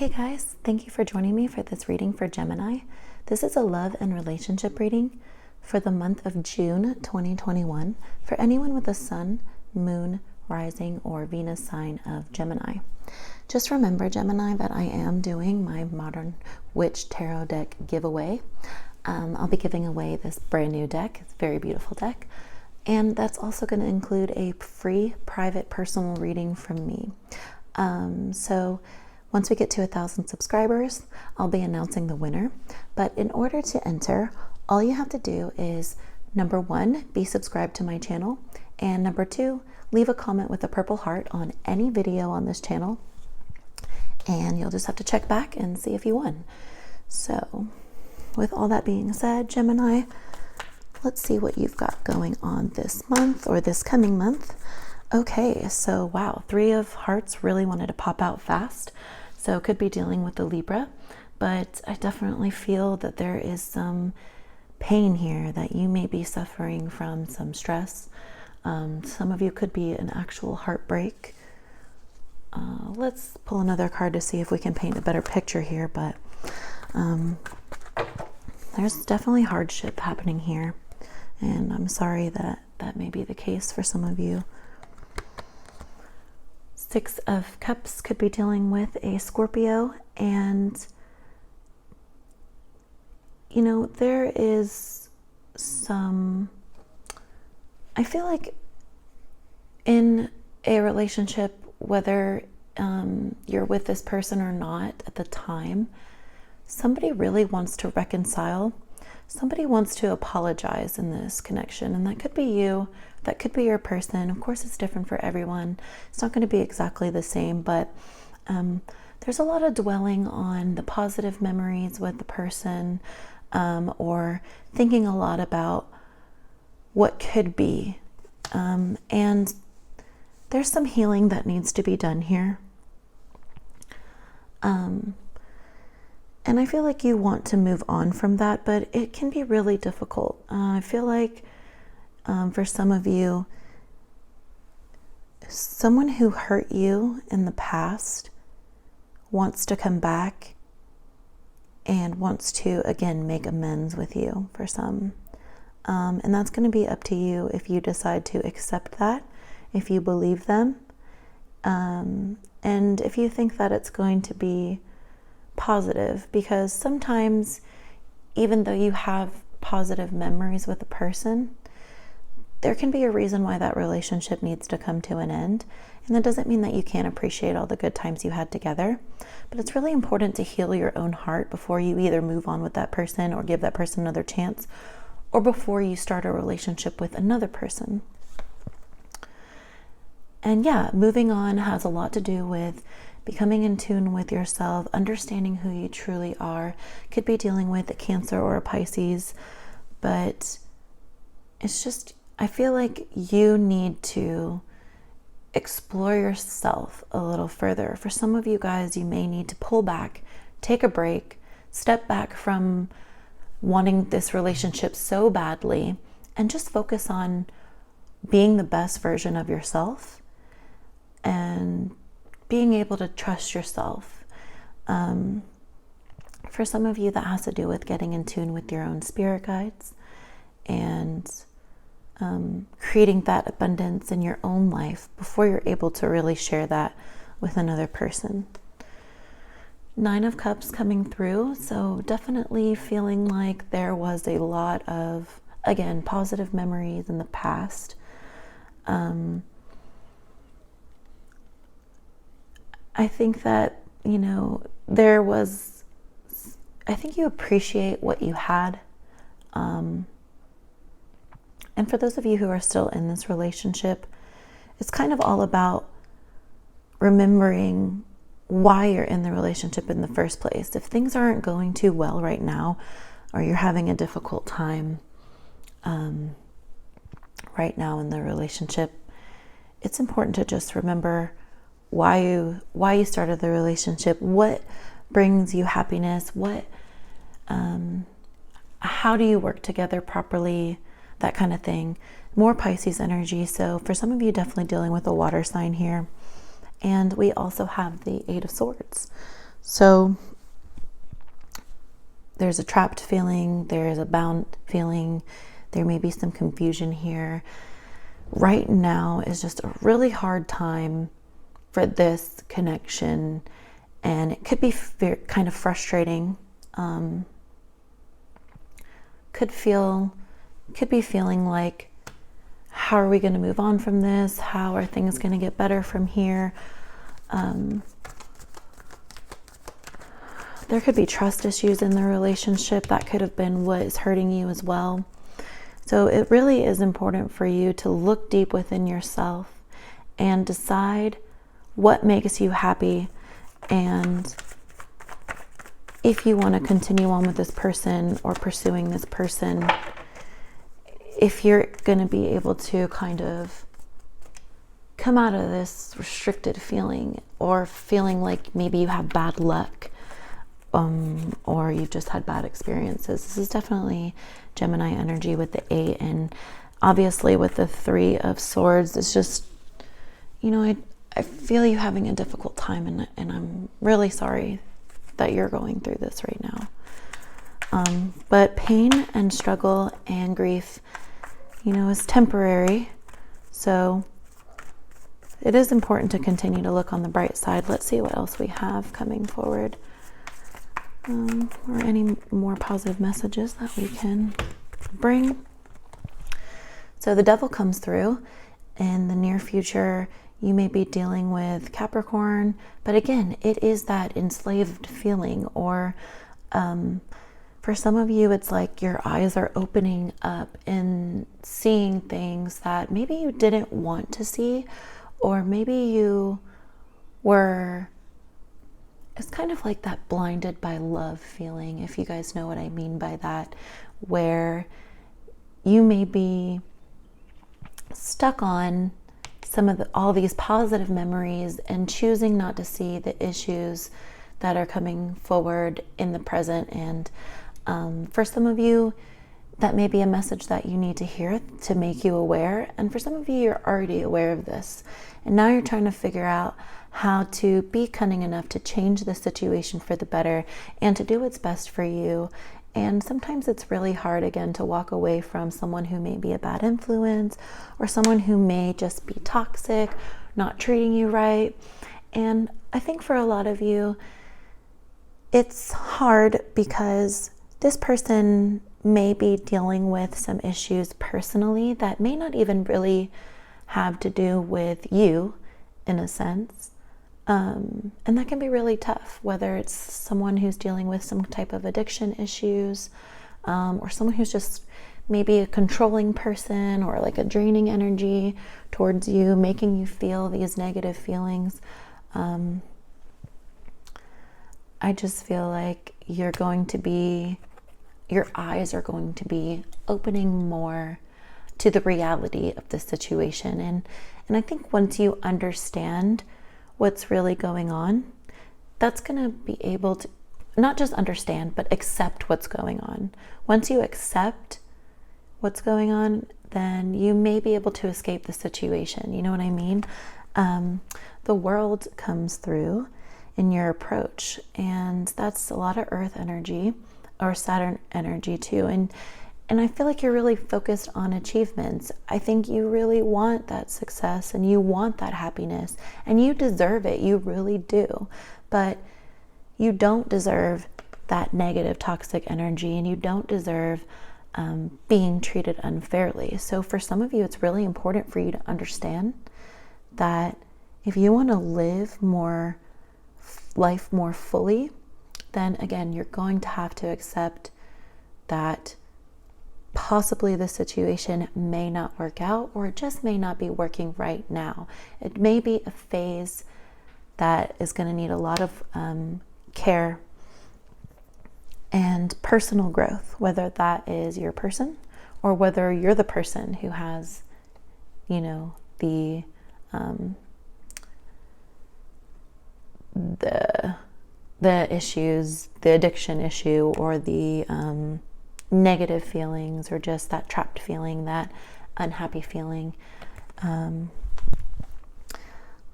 Hey guys, thank you for joining me for this reading for Gemini. This is a love and relationship reading for the month of June 2021 for anyone with a sun, moon, rising, or Venus sign of Gemini. Just remember, Gemini, that I am doing my Modern Witch Tarot deck giveaway. I'll be giving away this brand new deck. It's a very beautiful deck. And that's also going to include a free private personal reading from me. So once we get to 1,000 subscribers, I'll be announcing the winner. But in order to enter, all you have to do is, number 1, be subscribed to my channel. And number 2, leave a comment with a purple heart on any video on this channel. And you'll just have to check back and see if you won. So with all that being said, Gemini, let's see what you've got going on this month or this coming month. Okay, so wow, 3 of Hearts really wanted to pop out fast. So could be dealing with the Libra, but I definitely feel that there is some pain here, that you may be suffering from some stress. Some of you could be an actual heartbreak. Let's pull another card to see if we can paint a better picture here, but there's definitely hardship happening here. And I'm sorry that that may be the case for some of you. 6 of Cups could be dealing with a Scorpio, and you know, there is some, I feel like in a relationship, whether you're with this person or not at the time, somebody really wants to reconcile. Somebody wants to apologize in this connection, and that could be you, that could be your person. Of course, it's different for everyone. It's not going to be exactly the same, but there's a lot of dwelling on the positive memories with the person, or thinking a lot about what could be. And there's some healing that needs to be done here. And I feel like you want to move on from that, but it can be really difficult. I feel like for some of you, someone who hurt you in the past wants to come back and wants to, again, make amends with you for some. And that's going to be up to you if you decide to accept that, if you believe them, and if you think that it's going to be positive, because sometimes even though you have positive memories with a person, there can be a reason why that relationship needs to come to an end. And that doesn't mean that you can't appreciate all the good times you had together, but it's really important to heal your own heart before you either move on with that person or give that person another chance, or before you start a relationship with another person. And yeah, moving on has a lot to do with becoming in tune with yourself, understanding who you truly are. Could be dealing with a Cancer or a Pisces, but it's just, I feel like you need to explore yourself a little further. For some of you guys, you may need to pull back, take a break, step back from wanting this relationship so badly, and just focus on being the best version of yourself and being able to trust yourself. For some of you, that has to do with getting in tune with your own spirit guides and creating that abundance in your own life before you're able to really share that with another person. 9 of Cups coming through, so definitely feeling like there was a lot of, again, positive memories in the past. I think that, you know, I think you appreciate what you had. And for those of you who are still in this relationship, it's kind of all about remembering why you're in the relationship in the first place. If things aren't going too well right now, or you're having a difficult time right now in the relationship, it's important to just remember why you started the relationship, what brings you happiness, how do you work together properly, that kind of thing. More Pisces energy. So for some of you, definitely dealing with a water sign here. And we also have the 8 of Swords. So there's a trapped feeling, there's a bound feeling, there may be some confusion here. Right now is just a really hard time for this connection, and it could be kind of frustrating. Could be feeling like, how are we going to move on from this? How are things going to get better from here? There could be trust issues in the relationship. That could have been what is hurting you as well. So it really is important for you to look deep within yourself and decide what makes you happy, and if you want to continue on with this person or pursuing this person, if you're going to be able to kind of come out of this restricted feeling, or feeling like maybe you have bad luck, or you've just had bad experiences. This is definitely Gemini energy with the 8, and obviously with the 3 of Swords. It's just, I feel you having a difficult time, and I'm really sorry that you're going through this right now. But pain and struggle and grief, is temporary. So it is important to continue to look on the bright side. Let's see what else we have coming forward. Or any more positive messages that we can bring. So the Devil comes through. In the near future, you may be dealing with Capricorn, but again, it is that enslaved feeling, or for some of you, it's like your eyes are opening up and seeing things that maybe you didn't want to see, or maybe you were... It's kind of like that blinded by love feeling, if you guys know what I mean by that, where you may be stuck on all these positive memories and choosing not to see the issues that are coming forward in the present. And for some of you, that may be a message that you need to hear to make you aware. And for some of you, you're already aware of this. And now you're trying to figure out how to be cunning enough to change the situation for the better and to do what's best for you. And sometimes it's really hard, again, to walk away from someone who may be a bad influence, or someone who may just be toxic, not treating you right. And I think for a lot of you, it's hard because this person may be dealing with some issues personally that may not even really have to do with you, in a sense. And that can be really tough, whether it's someone who's dealing with some type of addiction issues, or someone who's just maybe a controlling person, or like a draining energy towards you, making you feel these negative feelings. I just feel like your eyes are going to be opening more to the reality of the situation. And I think once you understand what's really going on, that's going to be able to not just understand, but accept what's going on. Once you accept what's going on, then you may be able to escape the situation. You know what I mean? The World comes through in your approach, and that's a lot of Earth energy, or Saturn energy too. And I feel like you're really focused on achievements. I think you really want that success, and you want that happiness, and you deserve it. You really do. But you don't deserve that negative, toxic energy, and you don't deserve being treated unfairly. So for some of you, it's really important for you to understand that if you want to live life more fully, then again, you're going to have to accept that possibly the situation may not work out, or it just may not be working right now. It may be a phase that is going to need a lot of care and personal growth, whether that is your person or whether you're the person who has, the issues, the addiction issue, or the negative feelings, or just that trapped feeling, that unhappy feeling. 5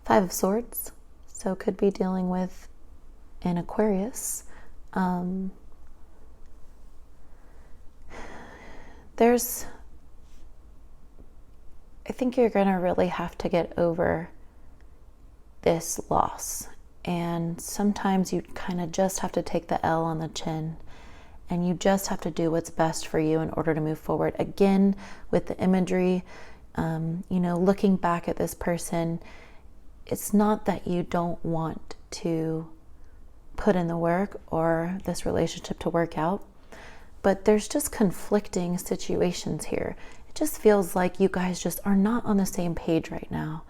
of Swords, so could be dealing with in Aquarius, I think you're going to really have to get over this loss. And sometimes you kind of just have to take the L on the chin, and you just have to do what's best for you in order to move forward. Again, with the imagery, looking back at this person, it's not that you don't want to put in the work or this relationship to work out, but there's just conflicting situations here. It just feels like you guys just are not on the same page right now.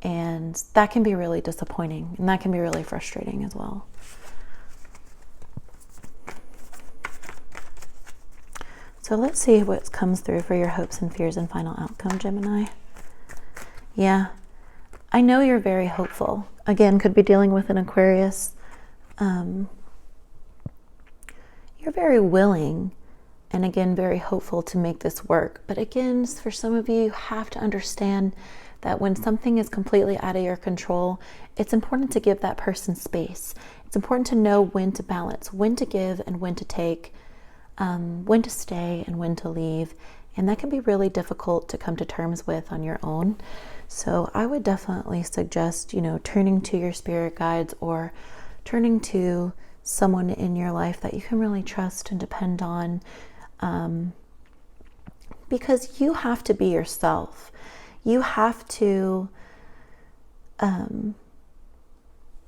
And that can be really disappointing, and that can be really frustrating as well. So let's see what comes through for your hopes and fears and final outcome, Gemini. Yeah, I know you're very hopeful. Again, could be dealing with an Aquarius. You're very willing and again, very hopeful to make this work. But again, for some of you, you have to understand that when something is completely out of your control, it's important to give that person space. It's important to know when to balance, when to give and when to take, when to stay and when to leave. And that can be really difficult to come to terms with on your own. So I would definitely suggest, turning to your spirit guides or turning to someone in your life that you can really trust and depend on, because you have to be yourself. You have to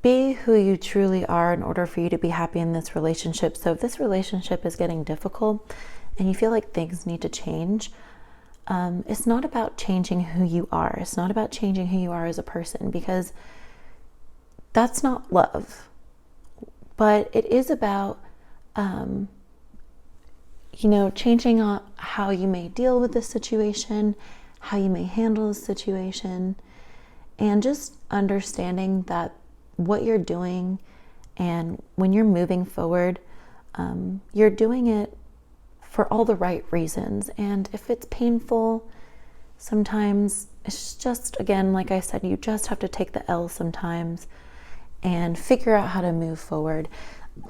be who you truly are in order for you to be happy in this relationship. So if this relationship is getting difficult and you feel like things need to change, it's not about changing who you are. It's not about changing who you are as a person, because that's not love. But it is about, changing how you may deal with this situation, how you may handle the situation, and just understanding that what you're doing and when you're moving forward, you're doing it for all the right reasons. And if it's painful, sometimes it's just, again, like I said, you just have to take the L sometimes and figure out how to move forward,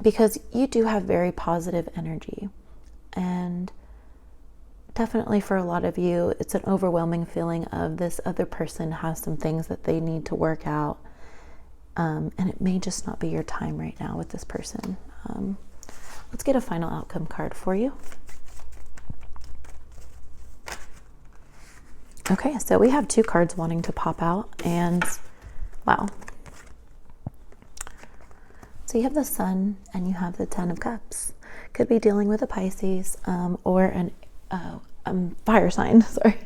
because you do have very positive energy. And definitely for a lot of you, it's an overwhelming feeling of this other person has some things that they need to work out. And it may just not be your time right now with this person. Let's get a final outcome card for you. Okay, so we have two cards wanting to pop out, and wow. So you have the Sun and you have the Ten of Cups. Could be dealing with a Pisces or an fire sign, sorry.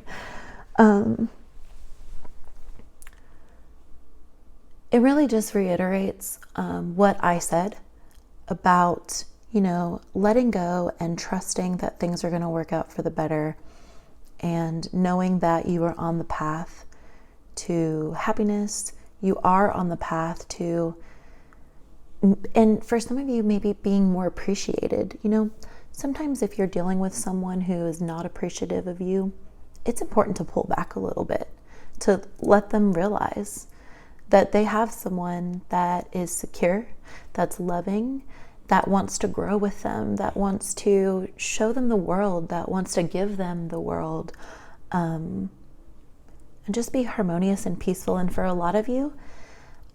It really just reiterates what I said about, letting go and trusting that things are going to work out for the better, and knowing that you are on the path to happiness. You are on the path to, and for some of you, maybe being more appreciated. Sometimes if you're dealing with someone who is not appreciative of you, it's important to pull back a little bit, to let them realize that they have someone that is secure, that's loving, that wants to grow with them, that wants to show them the world, that wants to give them the world, and just be harmonious and peaceful. And for a lot of you,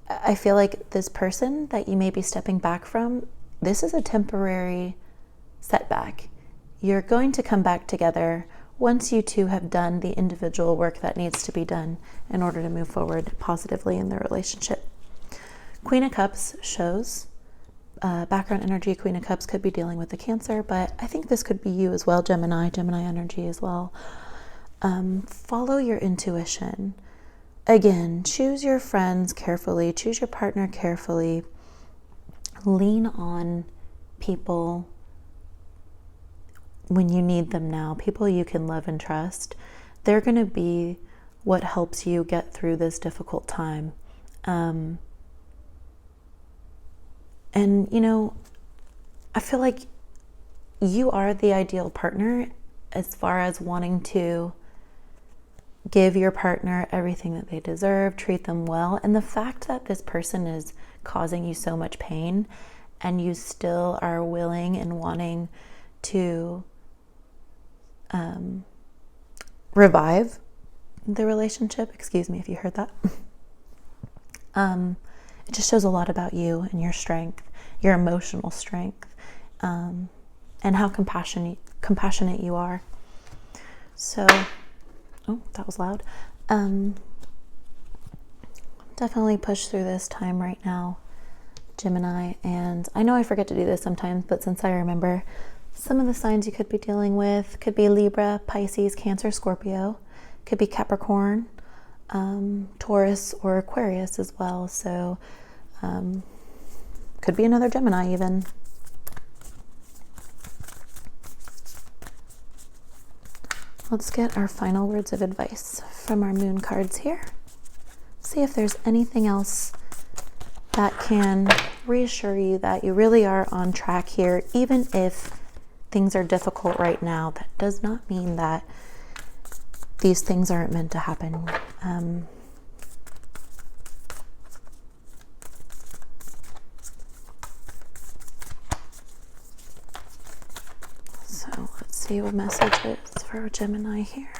I feel like this person that you may be stepping back from, this is a temporary setback. You're going to come back together once you two have done the individual work that needs to be done in order to move forward positively in the relationship. Queen of Cups shows background energy. Queen of Cups could be dealing with the Cancer, but I think this could be you as well, Gemini energy as well. Follow your intuition. Again, choose your friends carefully, choose your partner carefully. Lean on people when you need them now, people you can love and trust. They're going to be what helps you get through this difficult time. And, I feel like you are the ideal partner as far as wanting to give your partner everything that they deserve, treat them well. And the fact that this person is causing you so much pain and you still are willing and wanting to revive the relationship, excuse me if you heard that, it just shows a lot about you and your strength, your emotional strength, and how compassionate you are. So, oh, that was loud. Definitely push through this time right now, Gemini. And I know I forget to do this sometimes, but since I remember, some of the signs you could be dealing with could be Libra, Pisces, Cancer, Scorpio, could be Capricorn, Taurus, or Aquarius as well. So could be another Gemini even. Let's get our final words of advice from our moon cards here. See if there's anything else that can reassure you that you really are on track here. Even if things are difficult right now, that does not mean that these things aren't meant to happen. So let's see what message is for Gemini here.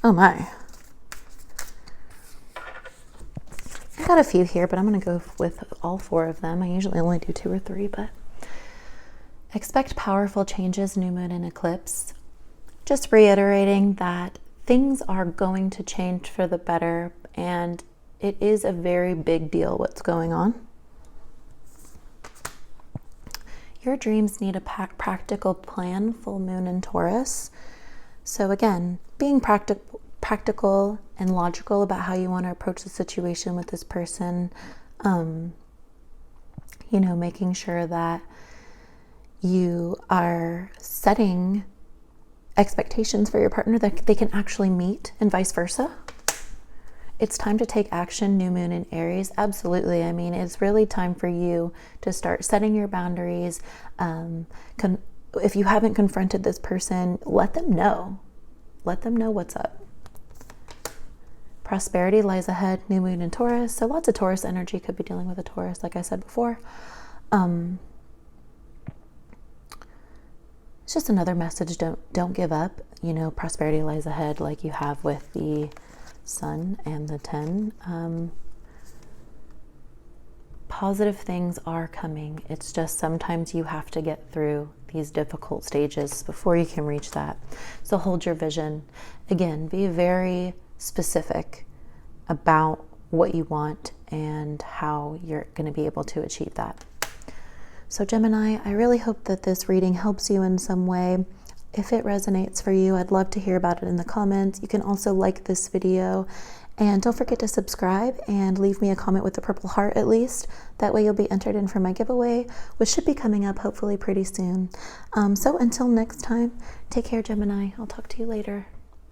Oh my. I got a few here, but I'm going to go with all 4 of them. I usually only do 2 or 3, but expect powerful changes, new moon and eclipse. Just reiterating that things are going to change for the better, and it is a very big deal what's going on. Your dreams need a practical plan, full moon in Taurus. So again, being practical and logical about how you want to approach the situation with this person, making sure that you are setting expectations for your partner that they can actually meet, and vice versa. It's time to take action, new moon in Aries. Absolutely. I mean, it's really time for you to start setting your boundaries. If you haven't confronted this person, let them know. Let them know what's up. Prosperity lies ahead, new moon in Taurus. So lots of Taurus energy, could be dealing with a Taurus, like I said before. It's just another message. Don't give up. Prosperity lies ahead, like you have with the Sun and the 10. Positive things are coming. It's just sometimes you have to get through these difficult stages before you can reach that. So hold your vision. Again, be very specific about what you want and how you're going to be able to achieve that. So Gemini, I really hope that this reading helps you in some way. If it resonates for you, I'd love to hear about it in the comments. You can also like this video, and don't forget to subscribe and leave me a comment with the purple heart at least. That way you'll be entered in for my giveaway, which should be coming up hopefully pretty soon. So until next time, take care, Gemini. I'll talk to you later.